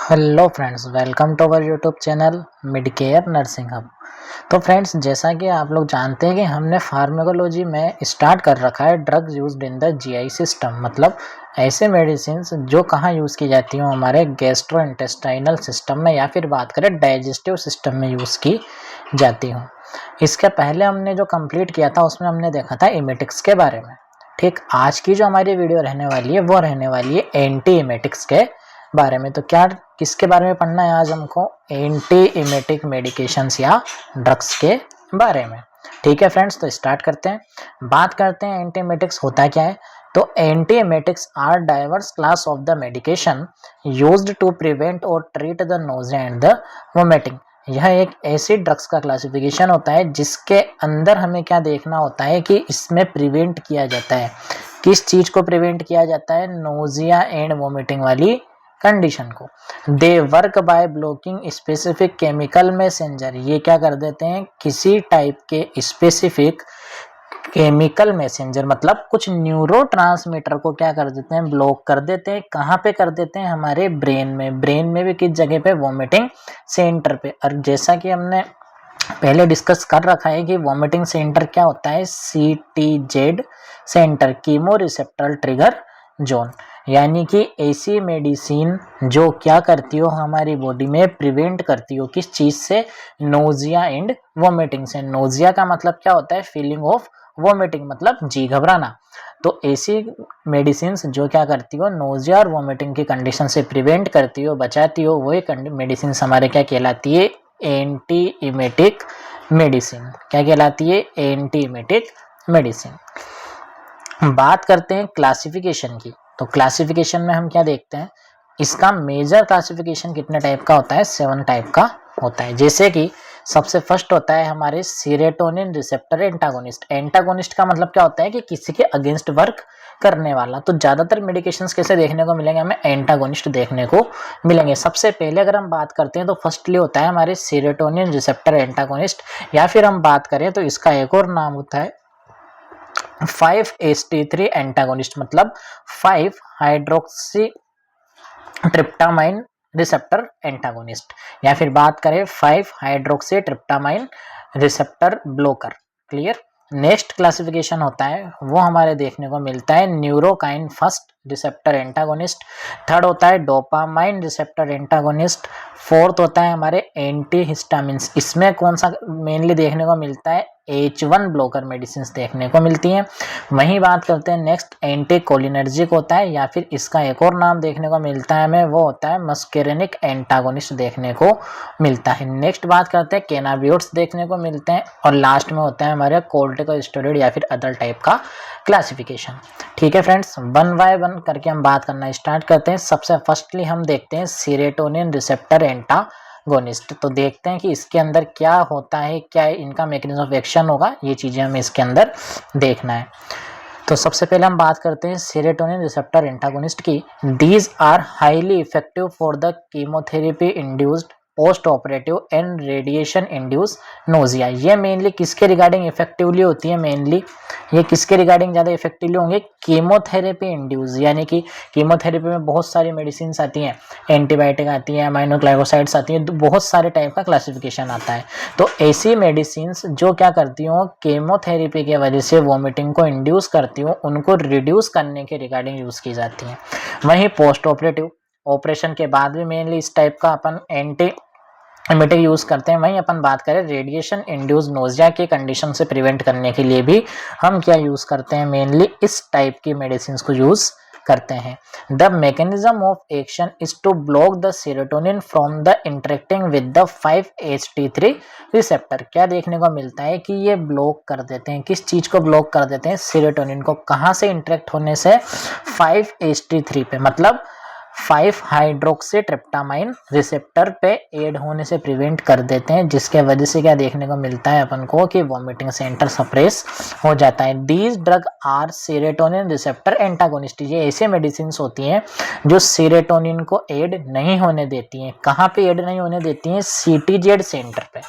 Hello friends, welcome to our YouTube channel Midcare nursing hub. तो friends, जैसा कि आप लोग जानते हैं कि हमने फार्माकोलॉजी में स्टार्ट कर रखा है drugs used in the GI system, मतलब ऐसे मेडिसिन जो कहाँ यूज़ की जाती हो हमारे गैस्ट्रो इंटेस्टाइनल सिस्टम में, या फिर बात करें डाइजेस्टिव सिस्टम में यूज़ की जाती हो। इसके पहले हमने जो कंप्लीट किया था उसमें हमने देखा था इमेटिक्स के बारे में। ठीक, आज की जो हमारी वीडियो रहने वाली है वो रहने वाली है एंटी इमेटिक्स के बारे में। तो क्या किसके बारे में पढ़ना है आज हमको? एंटी इमेटिक मेडिकेशंस या ड्रग्स के बारे में। ठीक है फ्रेंड्स, तो स्टार्ट करते हैं। बात करते हैं एंटी इमेटिक्स होता क्या है। तो antiemetics are diverse class of the medication used to prevent और treat the nausea and the vomiting. यह एक ऐसी ड्रग्स का क्लासिफिकेशन होता है जिसके अंदर हमें क्या देखना होता है कि इसमें प्रिवेंट किया जाता है। किस चीज को प्रिवेंट किया जाता है? नोजिया एंड वोमिटिंग वाली कंडीशन को। They work by blocking specific chemical messenger. ये क्या कर देते हैं? किसी टाइप के स्पेसिफिक केमिकल मैसेंजर, मतलब कुछ न्यूरोट्रांसमीटर को क्या कर देते हैं? ब्लॉक कर देते हैं। कहाँ पे कर देते हैं? हमारे ब्रेन में। ब्रेन में भी किस जगह पे? वोमिटिंग सेंटर पे। और जैसा कि हमने पहले डिस्कस कर रखा है कि वोमिटिंग सेंटर क्या होता है? CTZ centre, chemo receptor trigger zone. यानी कि ऐसी मेडिसिन जो क्या करती हो हमारी बॉडी में प्रिवेंट करती हो किस चीज से? नोजिया एंड वोमिटिंग से। नोजिया का मतलब क्या होता है? फीलिंग ऑफ वोमिटिंग, मतलब जी घबराना। तो ऐसी मेडिसिन जो क्या करती हो? नोजिया और वोमिटिंग की कंडीशन से प्रिवेंट करती हो, बचाती हो, वही मेडिसिन हमारे क्या कहलाती है? Anti emetic medicine. क्या कहलाती है? Anti emetic medicine. बात करते हैं क्लासिफिकेशन की। तो क्लासिफिकेशन में हम क्या देखते हैं? इसका मेजर क्लासिफिकेशन कितने टाइप का होता है? 7 टाइप का होता है। जैसे कि सबसे फर्स्ट होता है हमारे सीरोटोनिन रिसेप्टर एंटागोनिस्ट। एंटागोनिस्ट का मतलब क्या होता है? कि किसी के अगेंस्ट वर्क करने वाला। तो ज्यादातर मेडिकेशंस कैसे देखने को मिलेंगे? हमें एंटागोनिस्ट देखने को मिलेंगे। सबसे पहले अगर हम बात करते हैं तो फर्स्टली होता है हमारे सीरोटोनिन रिसेप्टर एंटागोनिस्ट, या फिर हम बात करें तो इसका एक और नाम होता है 5-HT3 एंटागोनिस्ट, मतलब 5 हाइड्रोक्सी ट्रिप्टामाइन रिसेप्टर एंटागोनिस्ट, या फिर बात करें 5 hydroxy tryptamine receptor blocker. Clear. Next classification होता है वो हमारे देखने को मिलता है Neurokine first receptor antagonist. Third होता है डोपामाइन रिसेप्टर एंटागोनिस्ट। फोर्थ होता है हमारे एंटी हिस्टामिन्स। इसमें कौन सा मेनली देखने को मिलता है? H1 ब्लॉकर मेडिसिन देखने को मिलती हैं। वहीं बात करते हैं नेक्स्ट एंटी कोलिनर्जिक होता है, या फिर इसका एक और नाम देखने को मिलता है हमें, वो होता है मस्केरेनिक एंटागोनिस्ट देखने को मिलता है। नेक्स्ट बात करते हैं कैनाबियोट्स देखने को मिलते हैं, और लास्ट में होता है हमारे कोर्टिकोस्टेरॉइड या फिर अदर टाइप का क्लासिफिकेशन। ठीक है फ्रेंड्स, 1 बाय 1 करके हम बात करना स्टार्ट करते हैं। सबसे फर्स्टली हम देखते हैं सीरोटोनिन रिसेप्टर एंटागोनिस्ट। तो देखते हैं कि इसके अंदर क्या होता है, क्या इनका मैकेनिज्म ऑफ एक्शन होगा, ये चीजें हमें इसके अंदर देखना है। तो सबसे पहले हम बात करते हैं सेरोटोनिन रिसेप्टर एंटागोनिस्ट की। These are highly effective for the chemotherapy induced post operative and radiation induce nausea. ये मेनली किसके रिगार्डिंग इफेक्टिवली होती है? मेनली ये किसके रिगार्डिंग ज़्यादा इफेक्टिवली होंगे? कीमोथेरेपी इंड्यूस, यानी कि कीमोथेरेपी में बहुत सारी मेडिसिन आती हैं, एंटीबायोटिक आती हैं, अमाइनोग्लाइकोसाइड्स आती हैं, बहुत सारे टाइप का क्लासिफिकेशन आता है। तो ऐसी मेडिसिन जो क्या करती हो? कीमोथेरेपी के वजह से वॉमिटिंग को इंड्यूस करती हो, उनको रिड्यूस करने के रिगार्डिंग यूज़ की जाती हैं। वहीं पोस्ट ऑपरेटिव, ऑपरेशन के बाद भी मेनली इस टाइप का अपन एंटी इमेटिक यूज करते हैं। वहीं अपन बात करें रेडिएशन इंड्यूस नोजिया की कंडीशन से प्रिवेंट करने के लिए भी हम क्या यूज करते हैं? मेनली इस टाइप की मेडिसिन को यूज करते हैं। The mechanism of action is to block the serotonin from the interacting with the 5-HT3 receptor. क्या देखने को मिलता है? कि ये ब्लॉक कर देते हैं। किस चीज को ब्लॉक कर देते हैं? सेरोटोनिन को। कहां से? इंटरेक्ट होने से 5-HT3 पे, मतलब 5 हाइड्रोक्सी ट्रिप्टामाइन रिसेप्टर पे एड होने से प्रिवेंट कर देते हैं, जिसके वजह से क्या देखने को मिलता है अपन को? कि वॉमिटिंग सेंटर सप्रेस हो जाता है। These drug are serotonin receptor antagonist. ये ऐसे मेडिसिन होती हैं जो सेरोटोनिन को एड नहीं होने देती हैं। कहाँ पे एड नहीं होने देती हैं? CTZ सेंटर पे।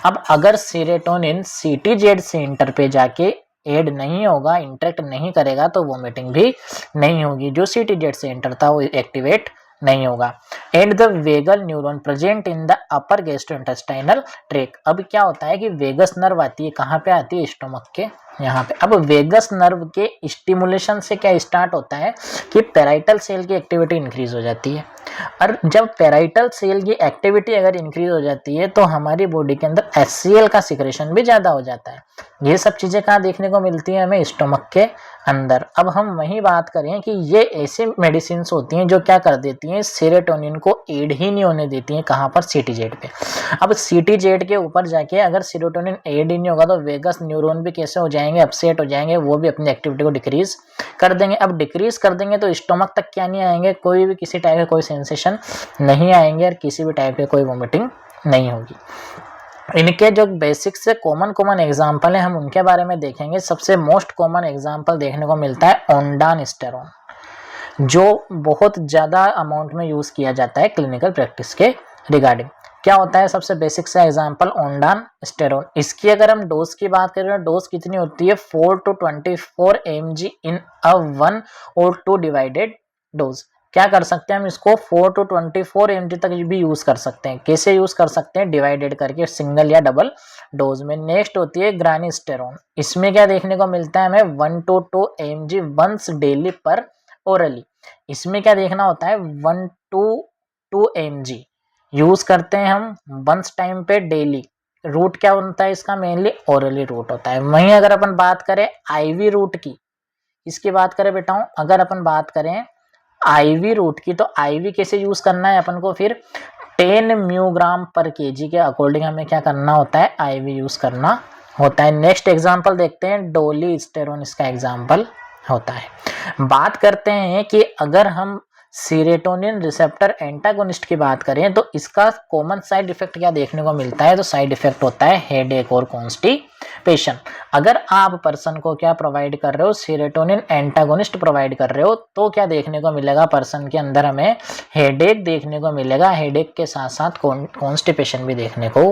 अब अगर सेरोटोनिन CTZ सेंटर पे जाके एड नहीं होगा, इंटरेक्ट नहीं करेगा, तो वोमिटिंग भी नहीं होगी। जो CTZ सेंटर था वो एक्टिवेट नहीं होगा। And the vagal neuron present in the upper gastrointestinal tract. अब क्या होता है कि वेगस नर्व आती है, कहाँ पे आती है, स्टोमक के यहाँ पे। अब वेगस नर्व के स्टिमुलेशन से क्या स्टार्ट होता है कि पेराइटल सेल की एक्टिविटी इंक्रीज हो जाती है, और जब पेराइटल सेल की एक्टिविटी अगर इंक्रीज हो जाती है तो हमारी बॉडी के अंदर HCl का सिक्रेशन भी ज़्यादा हो जाता है। ये सब चीज़ें कहाँ देखने को मिलती हैं हमें, स्टोमक के अंदर। अब हम वही बात करें कि ये ऐसी मेडिसिन होती हैं जो क्या कर देती हैं, सेरोटोनिन को एड ही नहीं होने देती हैं, कहाँ पर, CTZ पे। अब CTZ के ऊपर जाके अगर सेरोटोनिन एड ही नहीं होगा तो वेगस न्यूरॉन भी कैसे हो जाएंगे, अपसेट हो जाएंगे, वो भी अपनी एक्टिविटी को डिक्रीज कर देंगे। अब डिक्रीज कर देंगे तो स्टोमक तक क्या नहीं आएंगे, कोई भी किसी टाइप का कोई सेंसेशन नहीं आएंगे और किसी भी टाइप की कोई वोमिटिंग नहीं होगी। इनके जो बेसिक से कॉमन एग्जाम्पल है हम उनके बारे में देखेंगे। सबसे मोस्ट कॉमन एग्जाम्पल देखने को मिलता है ओंडानस्टेरोन, जो बहुत ज़्यादा अमाउंट में यूज़ किया जाता है क्लिनिकल प्रैक्टिस के रिगार्डिंग। क्या होता है सबसे बेसिक सा एग्जांपल, ओंडानस्टेरोन। इसकी अगर हम डोज की बात करें तो डोज कितनी होती है, 4 to 24 mg in a 1 or 2 divided dose. क्या कर सकते हैं हम इसको 4 to 24 mg तक भी यूज कर सकते हैं। कैसे यूज कर सकते हैं, डिवाइडेड करके, सिंगल या डबल डोज में। नेक्स्ट होती है ग्रानिस्टेरोन। इसमें क्या देखने को मिलता है हमें, 1 to 2 mg वंस डेली पर ओरली। इसमें क्या देखना होता है, 1 to 2 mg यूज करते हैं हम वंस टाइम पे डेली। रूट क्या होता है इसका, मेनली ओरली रूट होता है। वहीं अगर अपन बात करें आईवी रूट की, इसकी बात करें बेटाओं, अगर अपन बात करें आईवी रूट की, तो आईवी कैसे यूज करना है अपन को, फिर 10 म्यूग्राम पर केजी के अकॉर्डिंग हमें क्या करना होता है, आईवी यूज करना होता है। नेक्स्ट एग्जांपल देखते हैं, डोलीस्टेरोन इसका एग्जांपल होता है। बात करते हैं कि अगर हम सीरोटोनिन रिसेप्टर एंटागोनिस्ट की बात करें तो इसका कॉमन साइड इफेक्ट क्या देखने को मिलता है, तो साइड इफेक्ट होता है हेडेक और कॉन्स्टिपेशन। अगर आप पर्सन को क्या प्रोवाइड कर रहे हो, सीरोटोनिन एंटागोनिस्ट प्रोवाइड कर रहे हो, तो क्या देखने को मिलेगा, पर्सन के अंदर हमें हेडेक देखने को मिलेगा, हेडेक के साथ साथ कॉन्स्टिपेशन भी देखने को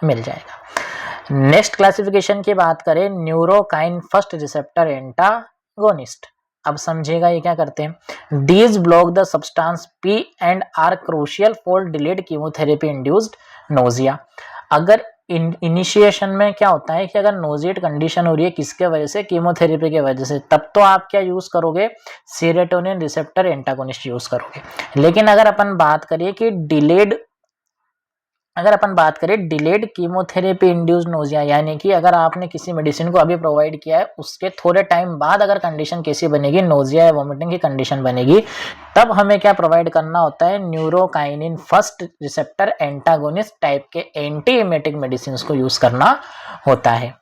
मिल जाएगा। नेक्स्ट क्लासिफिकेशन की बात करें, न्यूरोकाइन फर्स्ट रिसेप्टर एंटागोनिस्ट। अब समझेगा ये क्या करते हैं, these block the substance P and are crucial for delayed chemotherapy induced nausea. अगर इनिशिएशन में क्या होता है कि अगर नोजिएट कंडीशन हो रही है किसके वजह से, कीमोथेरेपी के वजह से, तब तो आप क्या यूज करोगे, सेरोटोनिन रिसेप्टर एंटागोनिस्ट यूज करोगे। लेकिन अगर अपन बात करें कि डिलेड कीमोथेरेपी इंड्यूस्ड नोजिया, यानी कि अगर आपने किसी मेडिसिन को अभी प्रोवाइड किया है, उसके थोड़े टाइम बाद अगर कंडीशन कैसी बनेगी, नोजिया या वोमिटिंग की कंडीशन बनेगी, तब हमें क्या प्रोवाइड करना होता है, न्यूरोकाइनिन फर्स्ट रिसेप्टर एंटागोनिस्ट टाइप के एंटी एमेटिक मेडिसिन को यूज करना होता है।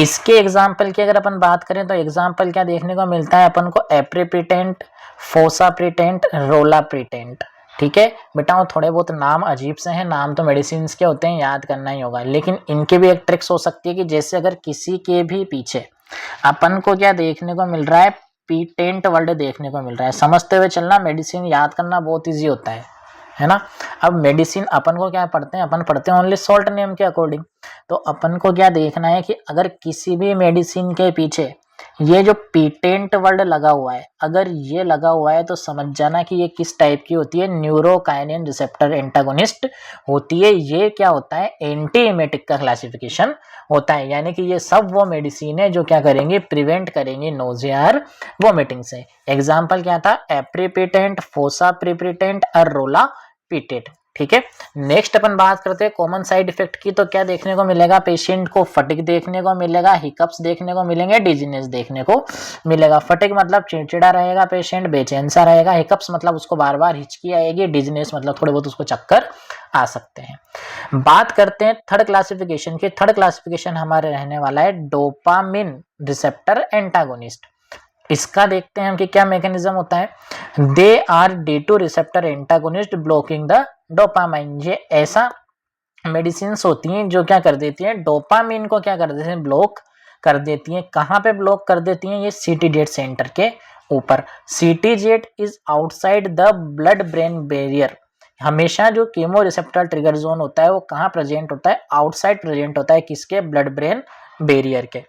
इसके एग्जाम्पल की अगर अपन बात करें तो एग्जाम्पल क्या देखने को मिलता है अपन को, एप्रीपिटेंट, फोसाप्रिटेंट, रोलाप्रिटेंट। ठीक है बेटा, थोड़े बहुत नाम अजीब से हैं, नाम तो मेडिसिन के होते हैं, याद करना ही होगा, लेकिन इनके भी एक ट्रिक्स हो सकती है कि जैसे अगर किसी के भी पीछे अपन को क्या देखने को मिल रहा है, पीटेंट वर्ड देखने को मिल रहा है, समझते हुए चलना, मेडिसिन याद करना बहुत ईजी होता है ना। अब मेडिसिन अपन को क्या पढ़ते हैं, अपन पढ़ते हैं ओनली सॉल्ट नेम के अकॉर्डिंग। तो अपन को क्या देखना है कि अगर किसी भी मेडिसिन के पीछे ये जो पीटेंट वर्ड लगा हुआ है, अगर ये लगा हुआ है तो समझ जाना कि ये किस टाइप की होती है, न्यूरोकाइनिन रिसेप्टर एंटागोनिस्ट होती है। ये क्या होता है, एंटी एमेटिक का क्लासिफिकेशन होता है, यानी कि ये सब वो मेडिसिन है जो क्या करेंगे, प्रिवेंट करेंगे नोजिया और वोमिटिंग से। एग्जाम्पल क्या था, एप्रीपिटेंट, फोसाप्रिपिटेंट और रोलापिटेट। ठीक है, नेक्स्ट अपन बात करते हैं कॉमन साइड इफेक्ट की। तो क्या देखने को मिलेगा, पेशेंट को फटिग देखने को मिलेगा, हिकअप्स देखने को मिलेंगे, डिजीनेस देखने को मिलेगा। फटिग मतलब चिड़चिड़ा रहेगा पेशेंट, बेचैन सा रहेगा, हिकअप्स मतलब उसको बार बार हिचकी आएगी, डिजीनेस मतलब थोड़े बहुत उसको चक्कर आ सकते हैं। बात करते हैं थर्ड क्लासिफिकेशन की। थर्ड क्लासिफिकेशन हमारे रहने वाला है डोपामिन रिसेप्टर एंटागोनिस्ट। इसका देखते हैं हम कि क्या मैकेनिज्म होता है, they are D2 receptor antagonist blocking the dopamine. ये ऐसा मेडिसिन होती हैं जो क्या कर देती हैं, डोपामिन को क्या कर देती हैं, ब्लॉक कर देती हैं। कहाँ पे ब्लॉक कर देती हैं, ये CTZ सेंटर के ऊपर। CTZ is outside the blood brain barrier. हमेशा जो कीमो रिसेप्टर ट्रिगर जोन होता है वो कहाँ प्रेजेंट होता है, आउटसाइड प्रेजेंट होता है, किसके, ब्लड ब्रेन बैरियर के।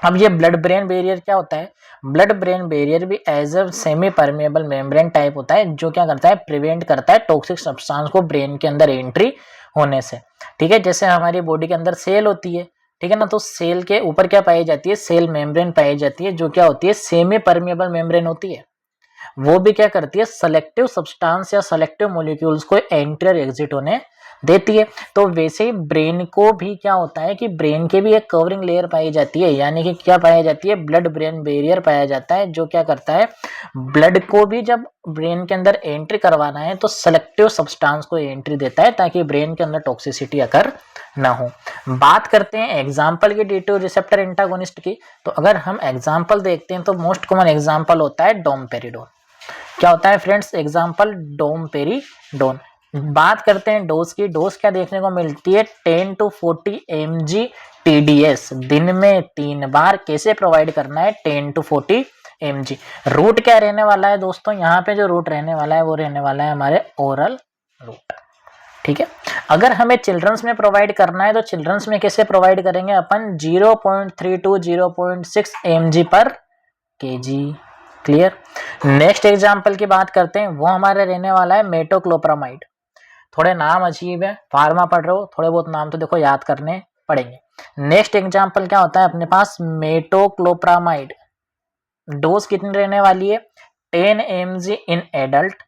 अब ये ब्लड ब्रेन बैरियर क्या होता है? ब्लड ब्रेन बैरियर भी as a semi permeable membrane type होता है, जो क्या करता है, प्रिवेंट करता है टॉक्सिक सब्सटेंस को ब्रेन के अंदर एंट्री होने से। ठीक है, जैसे हमारी बॉडी के अंदर सेल होती है, ठीक है ना, तो सेल के ऊपर क्या पाई जाती है, सेल मेम्ब्रेन पाई जाती है, जो क्या होती है, सेमी परमेबल मेम्ब्रेन होती है। वो भी क्या करती है, सेलेक्टिव सब्सटेंस या सेलेक्टिव मॉलिक्यूल्स को एंट्री और एग्जिट होने देती है। तो वैसे ही ब्रेन को भी क्या होता है कि ब्रेन के भी एक कवरिंग लेयर पाई जाती है, यानी कि क्या पाया जाती है, ब्लड ब्रेन बैरियर पाया जाता है, जो क्या करता है, ब्लड को भी जब ब्रेन के अंदर एंट्री करवाना है तो सेलेक्टिव सब्सटेंस को एंट्री देता है, ताकि ब्रेन के अंदर टॉक्सिसिटी अकर ना हो। बात करते हैं एग्जाम्पल की D2 रिसेप्टर एंटागोनिस्ट की। तो अगर हम एग्जाम्पल देखते हैं तो मोस्ट कॉमन एग्जाम्पल होता है डोमपेरिडोन। क्या होता है फ्रेंड्स, एग्जाम्पल डोमपेरिडोन। बात करते हैं डोज की। डोज क्या देखने को मिलती है, 10 to 40 mg TDS दिन में 3 बार। कैसे प्रोवाइड करना है, 10 to 40 mg। रूट क्या रहने वाला है दोस्तों, यहाँ पे जो रूट रहने वाला है वो रहने वाला है हमारे ओरल रूट। ठीक है, अगर हमें चिल्ड्रंस में प्रोवाइड करना है तो चिल्ड्रंस में कैसे प्रोवाइड करेंगे अपन, 0.3 to 0.6 mg पर kg। क्लियर। नेक्स्ट एग्जाम्पल की बात करते हैं, वो हमारे रहने वाला है मेटोक्लोप्रामाइड। थोड़े नाम अजीब है, फार्मा पढ़ रहे हो, थोड़े बहुत नाम तो देखो याद करने पड़ेंगे। नेक्स्ट एग्जाम्पल क्या होता है अपने पास, मेटोक्लोप्रामाइड। डोज कितनी रहने वाली है, 10 mg in adult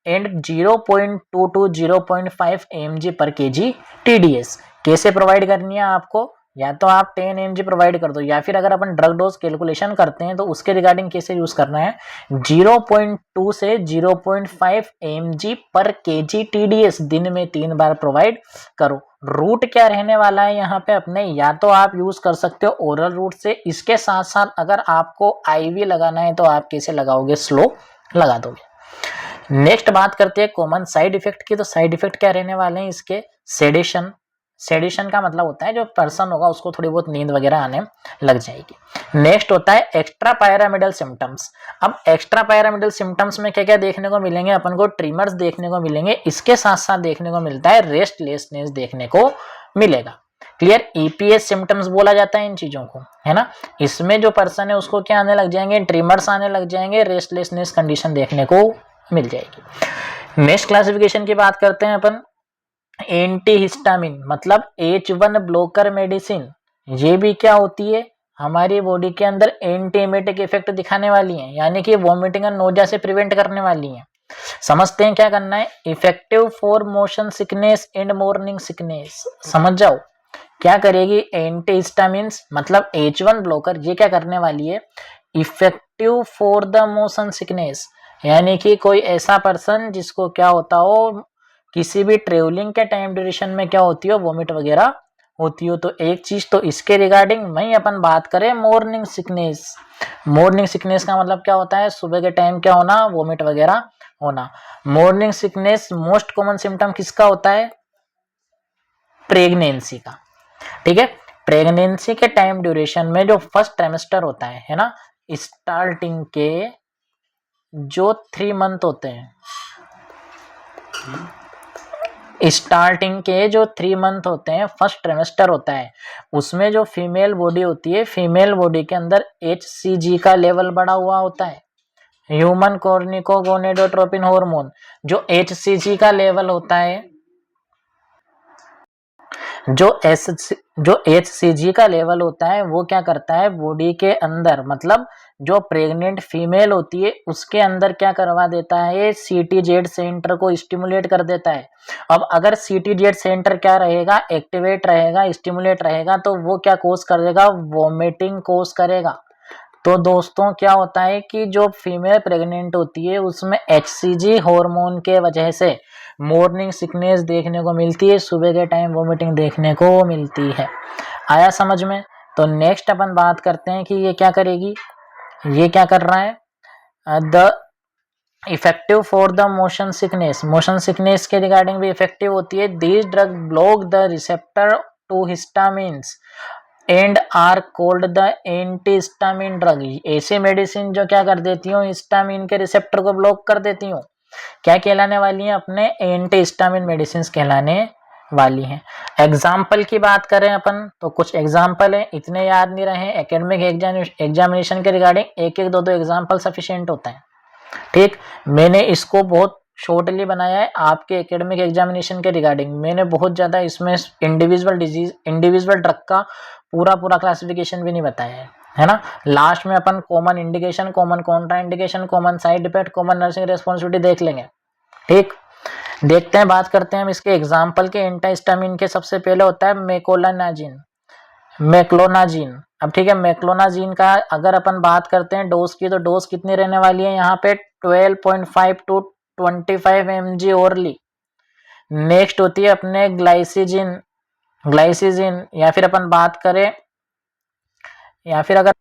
and 0.2 to 0.5 mg पर kg TDS। कैसे प्रोवाइड करनी है आपको, या तो आप 10 mg प्रोवाइड कर दो, या फिर अगर अपन ड्रग डोज कैलकुलेशन करते हैं तो उसके रिगार्डिंग कैसे यूज करना है, 0.2 से 0.5 mg पर kg TDS दिन में 3 बार प्रोवाइड करो। रूट क्या रहने वाला है यहाँ पे अपने, या तो आप यूज कर सकते हो ओरल रूट से, इसके साथ साथ अगर आपको IV लगाना है तो आप कैसे लगाओगे, स्लो लगा दोगे। नेक्स्ट बात करते हैं कॉमन साइड इफेक्ट की। तो साइड इफेक्ट क्या रहने वाले हैं इसके, सेडेशन। सेडेशन का मतलब होता है जो पर्सन होगा उसको थोड़ी बहुत नींद वगैरह आने लग जाएगी। नेक्स्ट होता है एक्स्ट्रा पैरामिडल सिम्टम्स। अब एक्स्ट्रा पैरामिडल सिम्टम्स में क्या क्या देखने को मिलेंगे अपन को, ट्रिमर्स देखने को मिलेंगे, इसके साथ साथ देखने को मिलता है रेस्टलेसनेस देखने को मिलेगा। क्लियर। EPS सिम्टम्स बोला जाता है इन चीजों को, है ना। इसमें जो पर्सन है उसको क्या आने लग जाएंगे, ट्रिमर्स आने लग जाएंगे, रेस्टलेसनेस कंडीशन देखने को मिल जाएगी। नेक्स्ट क्लासिफिकेशन की बात करते हैं अपन, एंटीहिस्टामिन मतलब H1 ब्लॉकर मेडिसिन। ये भी क्या होती है, हमारी बॉडी के अंदर एंटीएमेटिक इफेक्ट दिखाने वाली है, यानी कि वॉमिटिंग और नोजा से प्रिवेंट करने वाली है। समझते हैं क्या करना है, effective for motion sickness and morning sickness. समझ जाओ क्या करेगी, एंटीहिस्टामिन्स मतलब H1 ब्लॉकर, ये क्या करने वाली है, effective for the motion sickness, यानी कि कोई ऐसा पर्सन जिसको क्या होता हो, किसी भी ट्रेवलिंग के टाइम ड्यूरेशन में क्या होती हो, वोमिट वगैरह होती हो। तो एक चीज तो इसके रिगार्डिंग वहीं अपन बात करें, मॉर्निंग सिकनेस। मॉर्निंग सिकनेस का मतलब क्या होता है, सुबह के टाइम क्या होना, वोमिट वगैरह होना। Morning sickness most common symptom किसका होता है, प्रेगनेंसी का। ठीक है, प्रेगनेंसी के टाइम ड्यूरेशन में जो फर्स्ट ट्राइमेस्टर होता है ना, स्टार्टिंग के जो 3 मंथ होते हैं, स्टार्टिंग के जो 3 मंथ होते हैं, फर्स्ट ट्राइमेस्टर होता है, उसमें जो फीमेल बॉडी होती है, फीमेल बॉडी के अंदर HCG का लेवल बढ़ा हुआ होता है, ह्यूमन कॉर्निकोगोनेडोट्रोपिन हार्मोन। जो HCG का लेवल होता है, जो HCG का लेवल होता है वो क्या करता है, बॉडी के अंदर मतलब जो प्रेग्नेंट फीमेल होती है उसके अंदर क्या करवा देता है, CTZ सेंटर को स्टिमुलेट कर देता है। अब अगर CTZ सेंटर क्या रहेगा, एक्टिवेट रहेगा, स्टिमुलेट रहेगा, तो वो क्या कोज करेगा, वोमिटिंग कोज करेगा। तो दोस्तों क्या होता है कि जो फीमेल प्रेग्नेंट होती है उसमें HCG हार्मोन के वजह से मॉर्निंग सिकनेस देखने को मिलती है, सुबह के टाइम वोमिटिंग देखने को मिलती है। आया समझ में। तो नेक्स्ट अपन बात करते हैं कि ये क्या करेगी, ये क्या कर रहा है, the effective for the motion sickness. Motion sickness के रिगार्डिंग भी इफेक्टिव होती है। These drug block the receptor to histamines and are called the antihistamine drug. ऐसे मेडिसिन जो क्या कर देती हूँ, हिस्टामिन के रिसेप्टर को ब्लॉक कर देती हूँ, क्या कहलाने वाली है, अपने एंटीहिस्टामिन मेडिसिन कहलाने वाली हैं। एग्जाम्पल की बात करें अपन तो कुछ एग्जाम्पल है, इतने याद नहीं रहे, एकेडमिक एग्जामिनेशन के रिगार्डिंग एक एक दो दो एग्जाम्पल सफिशिएंट होता है। ठीक, मैंने इसको बहुत शॉर्टली बनाया है आपके एकेडमिक एग्जामिनेशन के रिगार्डिंग। मैंने बहुत ज़्यादा इसमें इंडिविजुअल डिजीज, इंडिविजुअल ड्रग का पूरा क्लासिफिकेशन भी नहीं बताया है ना। लास्ट में अपन common indication, common contraindication, common side effect, common nursing responsibility देख लेंगे। ठीक, देखते हैं, बात करते हैं हम इसके एग्जाम्पल के। एंटाहिस्टामिन के सबसे पहले होता है मेकोलानाजिन, मैक्लोनाजिन। अब ठीक है, मैक्लोनाजिन का अगर अपन बात करते हैं डोज की, तो डोज कितनी रहने वाली है यहाँ पे 12.5 टू 25 mg ओरली। नेक्स्ट होती है अपने ग्लाइसिजिन, ग्लाइसिजिन या फिर अपन बात करें, या फिर अगर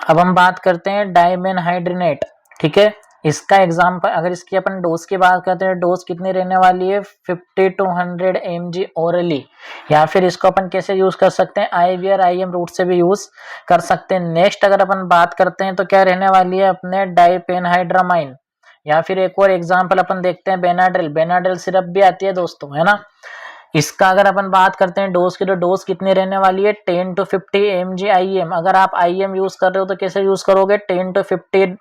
अब हम बात करते हैं डाइमेनहाइड्रेट। ठीक है, इसका एग्जाम्पल अगर इसकी अपन डोज की बात करते हैं, डोज कितनी रहने वाली है 50 to 100 mg ओरली। या फिर इसको अपन कैसे यूज कर सकते हैं, IV और IM रूट से भी यूज कर सकते हैं। नेक्स्ट अगर अपन बात करते हैं तो क्या रहने वाली है अपने डाइपेनहाइड्रामाइन। या फिर एक और एग्जाम्पल अपन देखते हैं बेनाड्रिल, बेनाड्रिल सिरप भी आती है दोस्तों, है ना। इसका अगर अपन बात करते हैं डोज की, तो डोज कितनी रहने वाली है 10 to 50 mg IM। अगर आप IM यूज कर रहे हो तो कैसे यूज करोगे 10 to 50।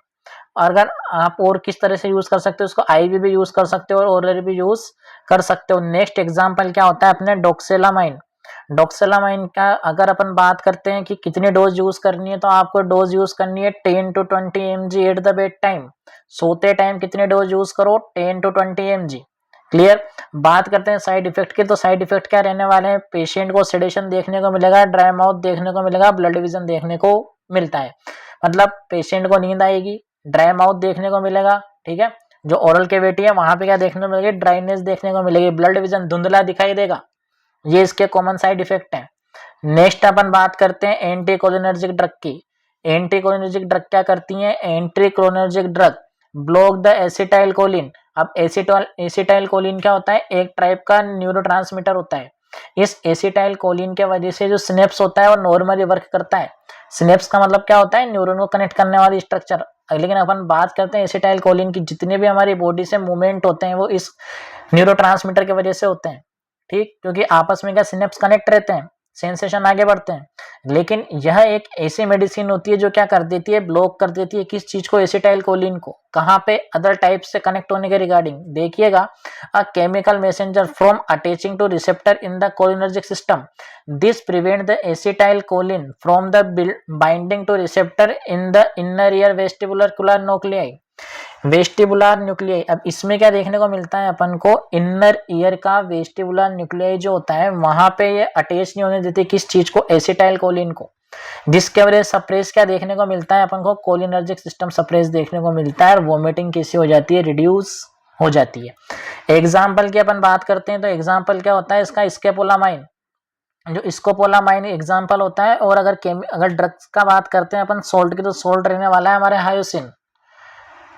अगर आप और किस तरह से यूज कर सकते हो, उसको IV भी यूज कर सकते हो और ओरल भी यूज कर सकते हो। नेक्स्ट एग्जांपल क्या होता है अपने डोक्सेलामाइन। डोक्सेलामाइन का अगर अपन बात करते हैं कि कितनी डोज यूज करनी है, तो आपको डोज यूज करनी है 10 to 20 mg at the bed time. सोते टाइम कितनी डोज यूज करो 10 to 20 mg। क्लियर। बात करते हैं साइड इफेक्ट की, तो साइड इफेक्ट क्या रहने वाले हैं, पेशेंट को सेडेशन देखने को मिलेगा, ड्राई माउथ देखने को मिलेगा, ब्लड विजन देखने को मिलता है। मतलब पेशेंट को नींद आएगी, ड्राई माउथ देखने को मिलेगा। ठीक है, जो ओरल कैविटी है वहां पे क्या देखने को मिलेगी, ड्राइनेस देखने को मिलेगी, ब्लड विजन धुंधला दिखाई देगा। ये इसके कॉमन साइड इफेक्ट है। नेक्स्ट अपन बात करते हैं एंटी कोलिनर्जिक ड्रग की। एंटी कोलिनर्जिक ड्रग क्या करती है, anti cholinergic drug block the acetyl choline. अब एसिटाइल कोलिन क्या होता है, एक टाइप का न्यूरोट्रांसमीटर होता है। इस एसिटाइल कोलिन के वजह से जो सिनेप्स होता है वो नॉर्मली वर्क करता है। सिनेप्स का मतलब क्या होता है, न्यूरॉन को कनेक्ट करने वाली स्ट्रक्चर। लेकिन अपन बात करते हैं एसिटाइल कोलिन की, जितने भी हमारी बॉडी से मूवमेंट होते हैं वो इस न्यूरोट्रांसमीटर की वजह से होते हैं। ठीक, क्योंकि आपस में क्या सिनेप्स कनेक्ट रहते हैं, सेंसेशन आगे बढ़ते हैं। लेकिन यह एक ऐसी मेडिसिन होती है जो क्या कर देती है, ब्लॉक कर देती है किस चीज को, एसिटाइल कोलिन को। कहाँ पे, अदर टाइप से कनेक्ट होने के रिगार्डिंग। देखिएगा, a chemical messenger from attaching two receptor in the cholinergic system, this prevent the acetyl choline from the binding two receptor in the inner ear vestibular nuclei. Vestibular nuclei, अब इसमें क्या देखने को मिलता है अपन को, इनर ईयर का वेस्टिबुलर न्यूक्लियाई जो होता है वहां पे ये अटैच नहीं होने देती किस चीज को, एसिटाइल कोलिन को। जिसके वजह से सप्रेस क्या देखने को मिलता है अपन को, कोलिनर्जिक सिस्टम सप्रेस देखने को मिलता है और वोमिटिंग कैसी हो जाती है, रिड्यूस हो जाती है। एग्जाम्पल की अपन बात करते हैं तो एग्जाम्पल क्या होता है इसका, स्कोपोलामाइन। जो स्कोपोलामाइन एग्जाम्पल होता है। और अगर ड्रग्स का बात करते हैं अपन सोल्ट की, तो सोल्ट रहने वाला है हमारे हायोसिन।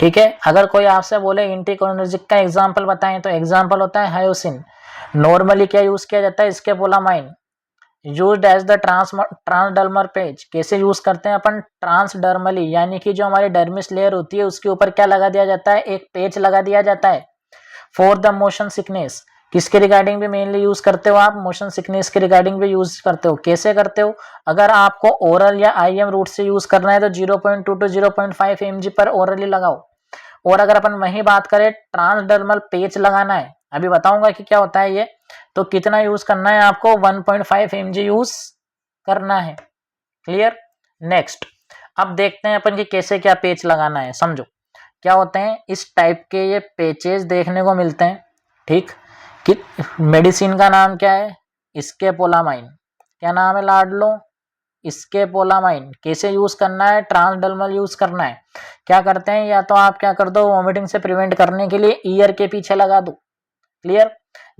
ठीक है, अगर कोई आपसे बोले एंटीकोलिनर्जिक का एग्जांपल बताएं, तो एग्जांपल होता है हायोसिन। नॉर्मली क्या यूज किया जाता है, scopolamine used as the transdermal patch. कैसे यूज करते हैं अपन, ट्रांसडर्मली, यानी कि जो हमारी डर्मिस लेयर होती है उसके ऊपर क्या लगा दिया जाता है, एक पेज लगा दिया जाता है फॉर द मोशन सिकनेस। किसके रिगार्डिंग भी मेनली यूज करते हो आप, मोशन सिकनेस के रिगार्डिंग भी यूज करते हो। कैसे करते हो, अगर आपको ओरल या IM रूट से यूज करना है तो 0.2 to 0.5 mg पर ओरली लगाओ। और अगर अपन वही बात करें ट्रांसडर्मल पेच लगाना है, अभी बताऊंगा कि क्या होता है ये, तो कितना यूज करना है आपको, 1.5 mg यूज करना है। क्लियर। नेक्स्ट अब देखते हैं अपन कि कैसे क्या पेच लगाना है। समझो क्या होते हैं इस टाइप के ये पेचेस देखने को मिलते हैं। ठीक, कि मेडिसिन का नाम क्या है, स्कोपोलामाइन। क्या नाम है लाडलो, स्कोपोलामाइन। कैसे यूज करना है, ट्रांसडर्मल यूज करना है। क्या करते हैं, या तो आप क्या कर दो, वॉमिटिंग से प्रिवेंट करने के लिए ईयर के पीछे लगा दो। क्लियर,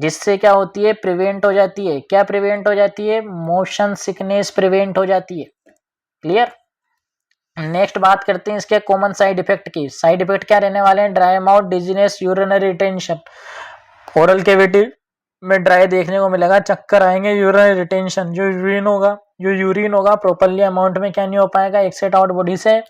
जिससे क्या होती है, प्रिवेंट हो जाती है। क्या प्रिवेंट हो जाती है, मोशन सिकनेस प्रिवेंट हो जाती है। क्लियर। नेक्स्ट बात करते हैं इसके कॉमन साइड इफेक्ट की। साइड इफेक्ट क्या रहने वाले हैं, dry mouth, dizziness, urinary retention. Oral cavity में ड्राई देखने को मिलेगा, चक्कर आएंगे, यूरिनरी रिटेंशन, जो यूरिन होगा प्रॉपरली अमाउंट में क्या नहीं हो पाएगा, एक्सेट आउट बॉडी से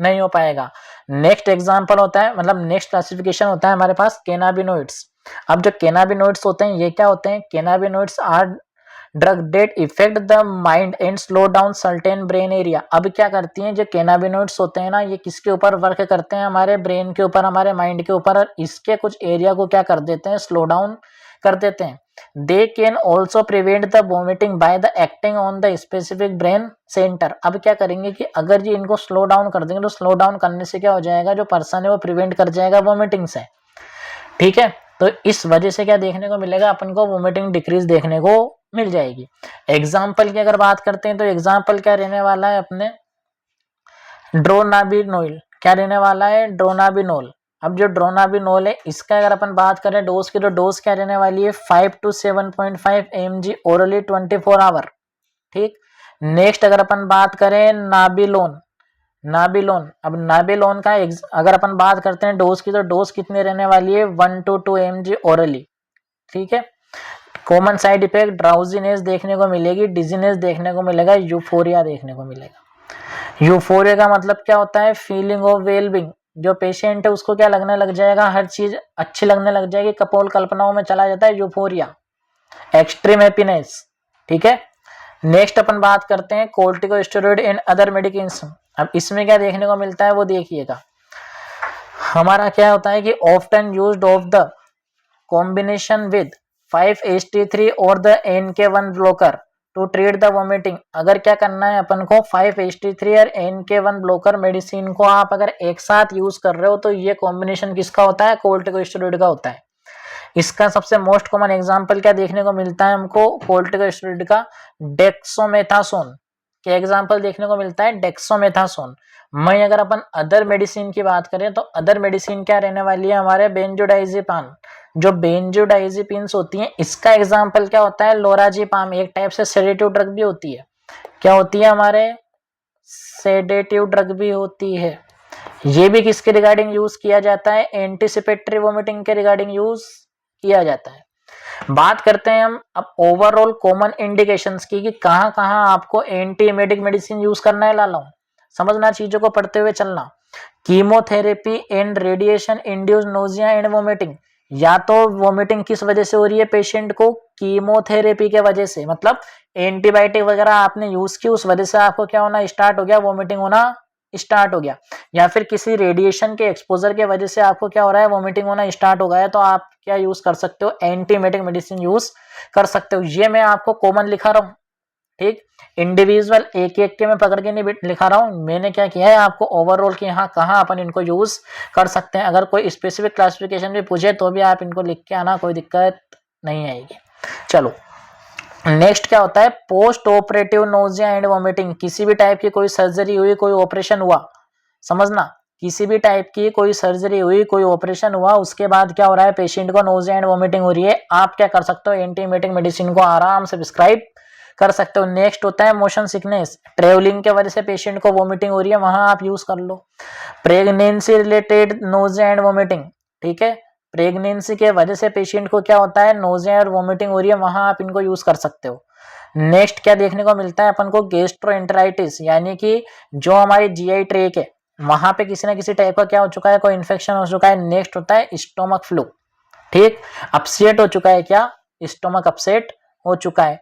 नहीं हो पाएगा। नेक्स्ट एग्जांपल होता है, मतलब नेक्स्ट क्लासिफिकेशन होता है हमारे पास कैनाबिनोइड्स। अब जो कैनाबिनोइड्स होते हैं ये क्या होते हैं, cannabinoids are drug that affect the mind and slow down certain brain area. अब क्या करती हैं जो कैनाबिनोइड्स होते हैं ना, ये किसके ऊपर वर्क करते हैं, हमारे ब्रेन के ऊपर, हमारे माइंड के ऊपर, और इसके कुछ एरिया को क्या कर देते हैं, स्लो डाउन कर देते हैं। They can also prevent the vomiting by the acting on the specific brain centre. अब क्या करेंगे कि अगर ये इनको स्लो डाउन कर देंगे तो स्लो डाउन करने से क्या हो जाएगा, जो पर्सन है वो प्रिवेंट कर जाएगा वोमिटिंग से, ठीक है। तो इस वजह से क्या देखने को मिलेगा, अपन को वोमिटिंग डिक्रीज देखने को मिल जाएगी। एग्जाम्पल की अगर बात करते हैं तो एग्जाम्पल क्या रहने वाला है अपने, ड्रोनाबिनोल, क्या रहने वाला है, ड्रोनाबिनोल। अब जो ड्रोनाबिनोल है इसका अगर अपन बात करें डोज की, तो डोज क्या रहने वाली है 5 to 7.5 mg ओरली 24 आवर, ठीक। नेक्स्ट अगर अपन बात करें नाबिलोन, नाबिलोन, अब नाबिलोन का अगर अपन बात करते हैं डोज की, तो डोज कितनी रहने वाली है 1 to 2 mg ओरली, ठीक है। कॉमन साइड इफेक्ट ड्राउजीनेस देखने को मिलेगी, डिजीनेस देखने को मिलेगा, यूफोरिया देखने को मिलेगा। यूफोरिया का मतलब क्या होता है, फीलिंग ऑफ वेलबींग, जो पेशेंट है उसको क्या लगने लग जाएगा, हर चीज अच्छी लगने लग जाएगी, कपोल कल्पनाओं में चला जाता है यूफोरिया, एक्सट्रीम हैप्पीनेस, ठीक है। नेक्स्ट अपन बात करते हैं कोर्टिकोस्टेरॉइड एंड अदर मेडिकेशन। अब इसमें क्या देखने को मिलता है वो देखिएगा, हमारा क्या होता है कि often used of the combination with 5-HT3 और the NK1 blocker to treat the vomiting. अगर क्या करना है अपन को 5-HT3 और NK1 ब्लॉकर मेडिसिन को आप अगर एक साथ यूज कर रहे हो तो ये कॉम्बिनेशन किसका होता है, कोर्टिकोस्टेरॉइड का होता है। इसका सबसे मोस्ट कॉमन एग्जांपल क्या देखने को मिलता है हमको, कोर्टिकोस्टेरॉइड का डेक्सोमेथासोन के एग्जांपल देखने को मिलता है, डेक्सोमेथासोन। मैं अगर अपन अदर मेडिसिन की बात करें तो अदर मेडिसिन क्या रहने वाली है हमारे, बेंजोडाइजेपाम, जो बेंजोडाइजेपिन्स होती हैं इसका एग्जांपल क्या होता है, लोराजिपाम, एक टाइप से सेडेटिव ड्रग भी होती है, क्या होती है हमारे, सेडेटिव ड्रग भी होती है। ये भी किसके रिगार्डिंग यूज किया जाता है, एंटीसिपेटरी वोमिटिंग के रिगार्डिंग यूज किया जाता है। बात करते हैं हम अब ओवरऑल कॉमन इंडिकेशंस की, कि कहां कहां आपको एंटीएमेटिक मेडिसिन यूज करना है, लाला समझना, चीजों को पढ़ते हुए चलना। Chemotherapy and radiation induce nausea and vomiting, या तो वोमिटिंग किस वजह से हो रही है पेशेंट को, कीमोथेरेपी के वजह से, मतलब एंटीबायोटिक वगैरह आपने यूज की उस वजह से आपको क्या होना स्टार्ट हो गया, वोमिटिंग होना स्टार्ट हो गया, या फिर किसी रेडिएशन के एक्सपोजर के वजह से आपको क्या हो रहा है, वोमिटिंग होना स्टार्ट हो गया है, तो आप क्या यूज कर सकते हो, एंटीएमेटिक मेडिसिन यूज कर सकते हो। ये मैं आपको कॉमन लिखा रहा हूँ, ठीक। इंडिविजुअल एक एक के मैं पकड़ के नहीं लिखा रहा हूं, मैंने क्या किया है आपको ओवरऑल कि हाँ कहाँ अपन इनको यूज कर सकते हैं। अगर कोई स्पेसिफिक क्लासिफिकेशन भी पूछे तो भी आप इनको लिख के आना, कोई दिक्कत नहीं आएगी। चलो नेक्स्ट क्या होता है, post operative nausea and vomiting. किसी भी टाइप की कोई सर्जरी हुई, कोई ऑपरेशन हुआ, समझना, किसी भी टाइप की कोई सर्जरी हुई, कोई ऑपरेशन हुआ, उसके बाद क्या हो रहा है, पेशेंट को नोजिया एंड वोमिटिंग हो रही है, आप क्या कर सकते हो, एंटीएमेटिक मेडिसिन को आराम से प्रिस्क्राइब कर सकते हो। नेक्स्ट होता है मोशन सिकनेस, ट्रेवलिंग के वजह से पेशेंट को वोमिटिंग हो रही है, वहां आप यूज कर लो। Pregnancy related nausea and vomiting, ठीक है, प्रेगनेंसी के वजह से पेशेंट को क्या होता है, नोजिया और वोमिटिंग हो रही है, वहां आप इनको यूज कर सकते हो। नेक्स्ट क्या देखने को मिलता है अपन को, गैस्ट्रोएंटेराइटिस, यानी कि जो हमारी जीआई ट्रैक है वहां पे किसी ना किसी टाइप का क्या हो चुका है, कोई इन्फेक्शन हो चुका है। नेक्स्ट होता है स्टोमक फ्लू, ठीक, अपसेट हो चुका है, क्या स्टोमक अपसेट हो चुका है।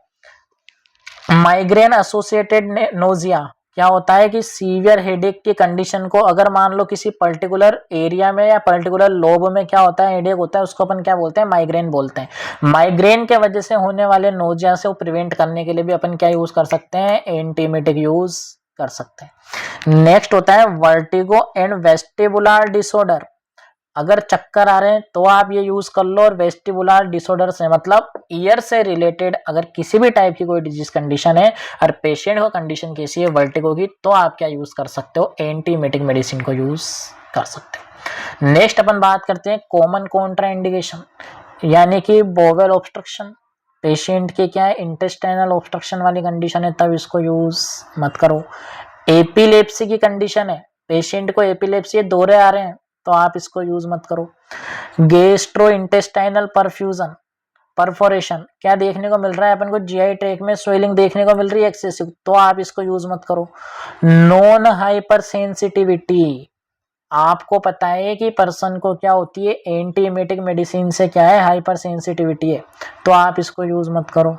माइग्रेन एसोसिएटेड नोजिया, क्या होता है कि सीवियर हेडेक की कंडीशन को अगर मान लो किसी पर्टिकुलर एरिया में या पर्टिकुलर लोब में क्या होता है, हेडेक होता है, उसको अपन क्या बोलते हैं, माइग्रेन बोलते हैं। माइग्रेन के वजह से होने वाले नोजिया से प्रिवेंट करने के लिए भी अपन क्या यूज कर सकते हैं, एंटीएमेटिक यूज कर सकते हैं। नेक्स्ट होता है वर्टिगो एंड वेस्टिबुलर डिसऑर्डर, अगर चक्कर आ रहे हैं तो आप ये यूज कर लो। और वेस्टिबुलर डिसऑर्डर से मतलब ईयर से रिलेटेड अगर किसी भी टाइप की कोई डिजीज कंडीशन है और पेशेंट को कंडीशन कैसी है वर्टिगो की, तो आप क्या यूज कर सकते हो, एंटीएमेटिक मेडिसिन को यूज कर सकते हो। नेक्स्ट अपन बात करते हैं कॉमन कॉन्ट्राइंडिकेशन, यानी कि बोवेल ऑब्स्ट्रक्शन, पेशेंट के क्या है, इंटेस्टाइनल ऑब्स्ट्रक्शन वाली कंडीशन है तब इसको यूज मत करो। एपिलेप्सी की कंडीशन है, पेशेंट को एपिलेप्सी दौरे आ रहे हैं तो आप इसको यूज मत करो। गैस्ट्रो इंटेस्टाइनल परफ्यूजन परफोरेशन, क्या देखने को मिल रहा है अपन को, जीआई ट्रैक में स्वेलिंग देखने को मिल रही है एक्सेसिव, तो आप इसको यूज मत करो। नॉन हाइपर सेंसिटिविटी, आपको पता है कि पर्सन को क्या होती है, एंटी एमेटिक मेडिसिन से क्या है, हाइपर सेंसिटिविटी है, तो आप इसको यूज मत करो।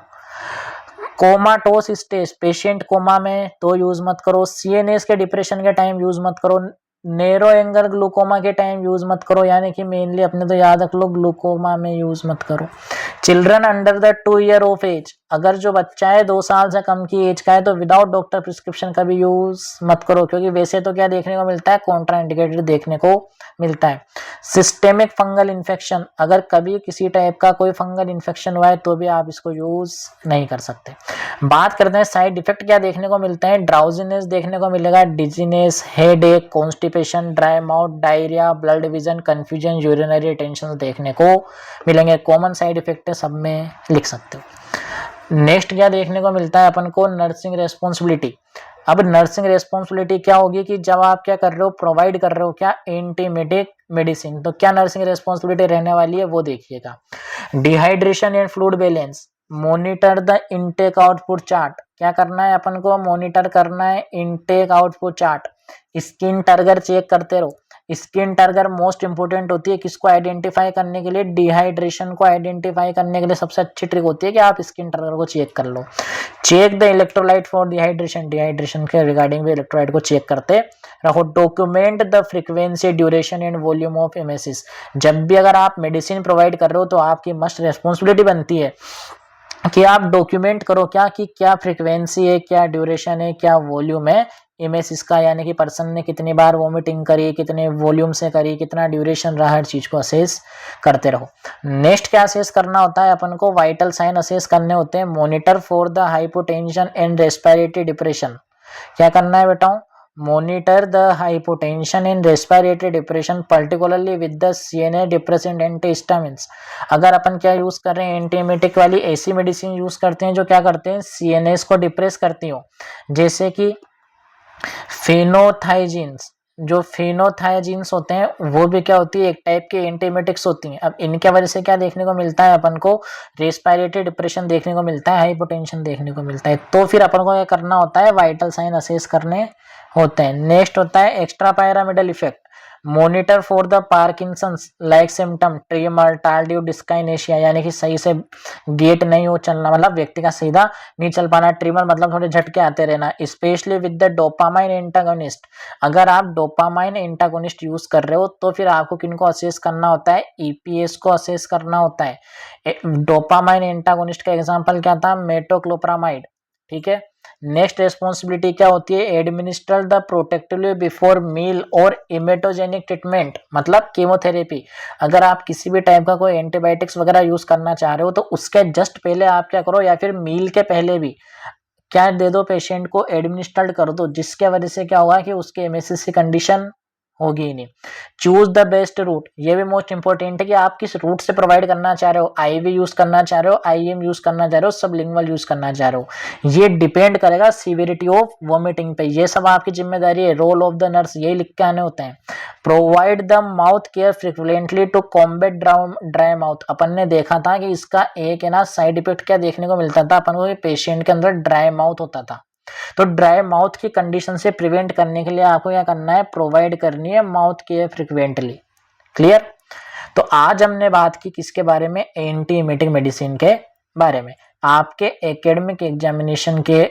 कोमाटोस स्टेज, पेशेंट कोमा में, तो यूज मत करो। सीएनएस के डिप्रेशन के टाइम यूज मत करो। नेरो एंगल ग्लूकोमा के टाइम यूज मत करो, यानी कि मेनली अपने तो याद रख लो ग्लूकोमा में यूज मत करो। Children under the 2 year of age, अगर जो बच्चा है 2 साल से कम की एज का है तो विदाउट डॉक्टर प्रिस्क्रिप्शन का भी यूज मत करो, क्योंकि वैसे तो क्या देखने को मिलता है, कॉन्ट्राइंडिकेटेड देखने को मिलता है। सिस्टेमिक फंगल इन्फेक्शन, अगर कभी किसी टाइप का कोई फंगल इन्फेक्शन हुआ है तो भी आप इसको यूज नहीं कर सकते। बात करते हैं साइड इफेक्ट क्या देखने को मिलते हैं। ड्राउजीनेस देखने को मिलेगा, dizziness, headache, constipation, dry mouth, diarrhoea, blood vision, confusion, urinary retention देखने को मिलेंगे। कॉमन साइड इफेक्ट है, सब में लिख सकते हो। नेक्स्ट क्या देखने को मिलता है अपन को, नर्सिंग रेस्पॉन्सिबिलिटी। अब नर्सिंग रेस्पॉन्सिबिलिटी क्या होगी कि जब आप क्या कर रहे हो, प्रोवाइड कर रहे हो क्या, एंटीमेटिक मेडिसिन, तो क्या नर्सिंग रेस्पॉन्सिबिलिटी रहने वाली है वो देखिएगा। Dehydration and fluid balance, monitor the intake output chart, क्या करना है अपन को, मॉनिटर करना है intake output chart. Skin turgor check करते रहो। स्किन टर्गर मोस्ट इंपोर्टेंट होती है किसको आइडेंटिफाई करने के लिए, डिहाइड्रेशन को आइडेंटिफाई करने के लिए सबसे अच्छी ट्रिक होती है कि आप स्किन टर्गर को चेक कर लो। Check the electrolyte for dehydration, dehydration के रिगार्डिंग भी इलेक्ट्रोलाइट को चेक करते रहो। Document the frequency, duration and volume of emesis, जब भी अगर आप मेडिसिन प्रोवाइड कर रहे हो तो आपकी मस्ट रेस्पॉन्सिबिलिटी बनती है कि आप डॉक्यूमेंट करो क्या, कि क्या फ्रीक्वेंसी है, क्या ड्यूरेशन है, क्या वॉल्यूम है एमेसिस का, यानी कि पर्सन ने कितनी बार वॉमिटिंग करी, कितने वॉल्यूम से करी, कितना ड्यूरेशन रहा, हर चीज को असेस करते रहो। नेक्स्ट क्या असेस करना होता है अपन को, वाइटल साइन असेस करने होते हैं। Monitor for the hypotension and respiratory depression, क्या करना है बेटा, monitor the hypotension and respiratory depression particularly with the CNA depressant antihistamines. अगर अपन क्या यूज कर रहे हैं, एंटीएमेटिक वाली ऐसी मेडिसिन यूज करते हैं जो क्या करते हैं, सीएनएस को डिप्रेस करती हो, जैसे कि फेनोथाइजिन्स। जो फेनोथाइजिन्स होते हैं वो भी क्या होती है, एक टाइप के एंटीएमेटिक्स होती हैं। अब इनके वजह से क्या देखने को मिलता है अपन को, रेस्पिरेटरी डिप्रेशन देखने को मिलता है, हाइपोटेंशन देखने को मिलता है। तो फिर अपन को क्या करना होता है, वाइटल साइन असेस करने होते हैं। नेक्स्ट होता है extrapyramidal effect, monitor for the Parkinson's like symptom, tremor, tardive dyskinesia, यानी कि सही से गेट नहीं हो चलना, मतलब व्यक्ति का सीधा नहीं चल पाना। ट्रीमर मतलब थोड़े झटके आते रहना। Specially with the dopamine antagonist, अगर आप डोपामाइन एंटागोनिस्ट यूज कर रहे हो तो फिर आपको किनको असेस करना होता है, ईपीएस को असेस करना होता है। डोपामाइन एंटागोनिस्ट का एग्जाम्पल क्या था, मेटोक्लोप्रामाइड, ठीक है। नेक्स्ट रेस्पॉन्सिबिलिटी क्या होती है, एडमिनिस्टर द प्रोटेक्टिवली बिफोर मील और इमेटोजेनिक ट्रीटमेंट, मतलब कीमोथेरेपी। अगर आप किसी भी टाइप का कोई एंटीबायोटिक्स वगैरह यूज करना चाह रहे हो तो उसके जस्ट पहले आप क्या करो, या फिर मील के पहले भी क्या दे दो, पेशेंट को एडमिनिस्टर्ड कर दो, जिसके वजह से क्या होगा कि उसके एमएसएस की कंडीशन होगी ही नहीं। चूज द बेस्ट रूट, ये भी मोस्ट इंपॉर्टेंट है कि आप किस रूट से प्रोवाइड करना चाह रहे हो, आईवी यूज करना चाह रहे हो, आईएम यूज करना चाह रहे हो, सबलिंगुअल यूज करना चाह रहे हो, ये डिपेंड करेगा सीवियरिटी ऑफ वॉमिटिंग पे। ये सब आपकी जिम्मेदारी है। रोल ऑफ द नर्स यही लिख के आने होते हैं। Provide the mouth care frequently to combat dry mouth, अपन ने देखा था कि इसका एक है ना साइड इफेक्ट क्या देखने को मिलता था अपन को, पेशेंट के अंदर ड्राई माउथ होता था। तो ड्राई माउथ की कंडीशन से प्रिवेंट करने के लिए आपको क्या करना है, प्रोवाइड करनी है माउथ केयर फ्रिक्वेंटली। क्लियर। तो आज हमने बात की किसके बारे में, एंटीएमेटिक मेडिसिन के बारे में। आपके एकेडमिक एग्जामिनेशन के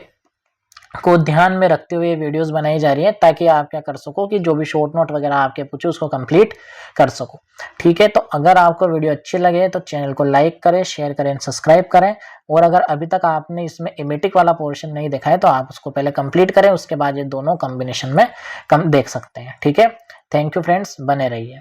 को ध्यान में रखते हुए वीडियोस बनाई जा रही है ताकि आप क्या कर सको कि जो भी शॉर्ट नोट वगैरह आपके पूछे उसको कंप्लीट कर सको। ठीक है, तो अगर आपको वीडियो अच्छी लगे तो चैनल को लाइक करें, शेयर करें, सब्सक्राइब करें। और अगर अभी तक आपने इसमें एमेटिक वाला पोर्शन नहीं देखा है तो आप उसको पहले कंप्लीट करें, उसके बाद ये दोनों कॉम्बिनेशन में देख सकते हैं। ठीक है, थैंक यू फ्रेंड्स, बने रहिए।